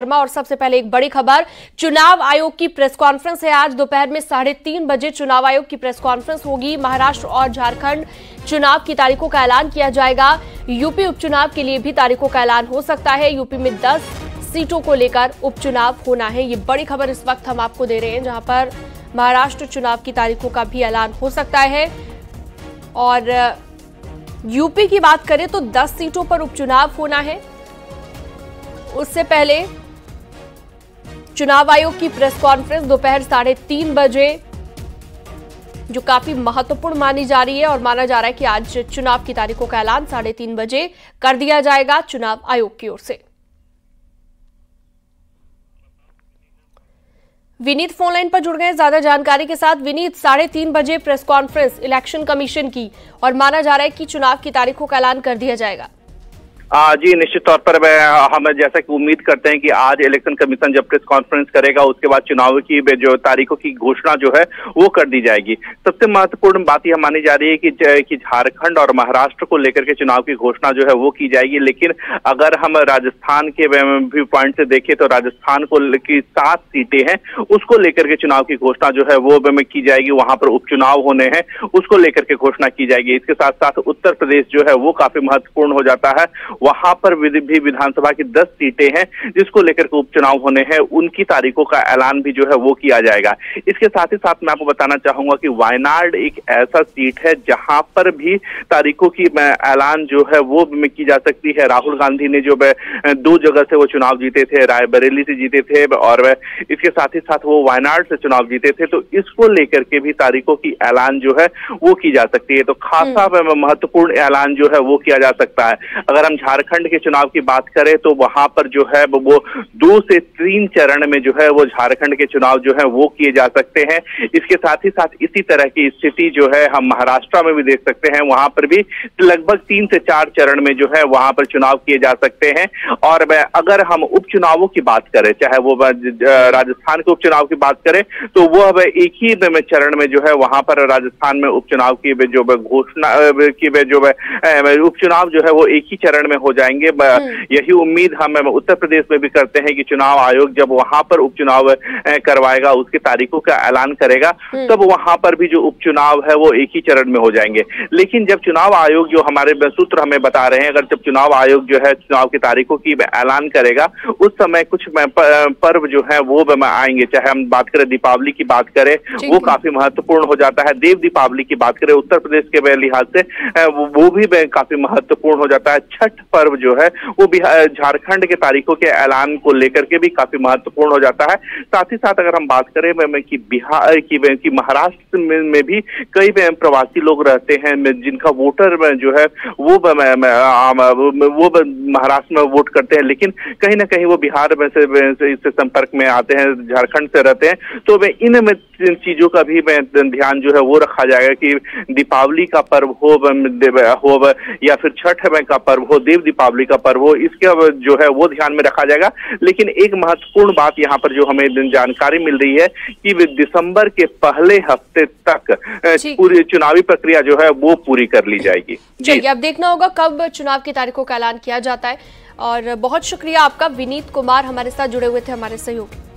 और सबसे पहले एक बड़ी खबर, चुनाव आयोग की प्रेस कॉन्फ्रेंस है। आज दोपहर में 3:30 बजे चुनाव आयोग की प्रेस कॉन्फ्रेंस होगी। महाराष्ट्र और झारखंड चुनाव की तारीखों का ऐलान किया जाएगा। यूपी उपचुनाव के लिए भी तारीखों का ऐलान हो सकता है। यूपी में 10 सीटों को लेकर उपचुनाव होना है। ये बड़ी खबर इस वक्त हम आपको दे रहे हैं, जहां पर महाराष्ट्र चुनाव की तारीखों का भी ऐलान हो सकता है। और यूपी की बात करें तो 10 सीटों पर उपचुनाव होना है। उससे पहले चुनाव आयोग की प्रेस कॉन्फ्रेंस दोपहर 3:30 बजे, जो काफी महत्वपूर्ण मानी जा रही है और माना जा रहा है कि आज चुनाव की तारीखों का ऐलान 3:30 बजे कर दिया जाएगा चुनाव आयोग की ओर से। विनीत फोन लाइन पर जुड़ गए ज्यादा जानकारी के साथ। विनीत, 3:30 बजे प्रेस कॉन्फ्रेंस इलेक्शन कमीशन की और माना जा रहा है कि चुनाव की तारीखों का ऐलान कर दिया जाएगा। जी, निश्चित तौर पर हम जैसा कि उम्मीद करते हैं कि आज इलेक्शन कमीशन जब प्रेस कॉन्फ्रेंस करेगा उसके बाद चुनाव की जो तारीखों की घोषणा जो है वो कर दी जाएगी। सबसे महत्वपूर्ण बात यह मानी जा रही है कि झारखंड और महाराष्ट्र को लेकर के चुनाव की घोषणा जो है वो की जाएगी। लेकिन अगर हम राजस्थान के व्यू पॉइंट से देखें तो राजस्थान को की 7 सीटें हैं, उसको लेकर के चुनाव की घोषणा जो है वो की जाएगी। वहां पर उपचुनाव होने हैं, उसको लेकर के घोषणा की जाएगी। इसके साथ साथ उत्तर प्रदेश जो है वो काफी महत्वपूर्ण हो जाता है। वहां पर भी विधानसभा की 10 सीटें हैं जिसको लेकर के उपचुनाव होने हैं, उनकी तारीखों का ऐलान भी जो है वो किया जाएगा। इसके साथ ही साथ मैं आपको बताना चाहूंगा कि वायनाड एक ऐसा सीट है जहां पर भी तारीखों की ऐलान जो है वो की जा सकती है। राहुल गांधी ने जो 2 जगह से वो चुनाव जीते थे, रायबरेली से जीते थे और इसके साथ ही साथ वो वायनाड से चुनाव जीते थे, तो इसको लेकर के भी तारीखों की ऐलान जो है वो की जा सकती है। तो खासा महत्वपूर्ण ऐलान जो है वो किया जा सकता है। अगर हम झारखंड के चुनाव की बात करें तो वहां पर जो है वो 2 से 3 चरण में जो है वो झारखंड के चुनाव जो है वो किए जा सकते हैं। इसके साथ ही साथ इसी तरह की स्थिति जो है हम महाराष्ट्र में भी देख सकते हैं। वहां पर भी लगभग 3 से 4 चरण में जो है वहां पर चुनाव किए जा सकते हैं। और अगर हम उपचुनावों की बात करें, चाहे वो राजस्थान के उपचुनाव की बात करें, तो वो अब एक ही चरण में जो है वहां पर राजस्थान में उपचुनाव की जो घोषणा की जो उपचुनाव जो है वो एक ही चरण में हो जाएंगे। यही उम्मीद हम उत्तर प्रदेश में भी करते हैं कि चुनाव आयोग जब वहां पर उपचुनाव करवाएगा, उसकी तारीखों का ऐलान करेगा, तब वहां पर भी जो उपचुनाव है वो एक ही चरण में हो जाएंगे। लेकिन जब चुनाव आयोग, जो हमारे सूत्र हमें बता रहे हैं, अगर जब चुनाव आयोग जो है चुनाव की तारीखों की ऐलान करेगा, उस समय कुछ पर्व जो है वो आएंगे। चाहे हम बात करें दीपावली की बात करें, वो काफी महत्वपूर्ण हो जाता है। देव दीपावली की बात करें उत्तर प्रदेश के लिहाज से वो भी काफी महत्वपूर्ण हो जाता है। छठ पर्व जो है वो झारखंड के तारीखों के ऐलान को लेकर के भी काफी महत्वपूर्ण हो जाता है। साथ ही साथ अगर हम बात करें कि बिहार की महाराष्ट्र में भी कई प्रवासी लोग रहते हैं जिनका वोटर जो है वो महाराष्ट्र में वोट करते हैं, लेकिन कहीं ना कहीं वो बिहार में से संपर्क में आते हैं, झारखंड से रहते हैं। तो इन चीजों का भी ध्यान जो है वो रखा जाएगा कि दीपावली का पर्व हो या फिर छठ का पर्व हो, देव दीपावली का पर्व हो, इसके जो है वो ध्यान में रखा जाएगा। लेकिन एक महत्वपूर्ण बात यहाँ पर जो हमें जानकारी मिल रही है कि दिसंबर के पहले हफ्ते तक पूरी चुनावी प्रक्रिया जो है वो पूरी कर ली जाएगी। चलिए, अब देखना होगा कब चुनाव की तारीखों का ऐलान किया जाता है। और बहुत शुक्रिया आपका, विनीत कुमार हमारे साथ जुड़े हुए थे, हमारे सहयोगी।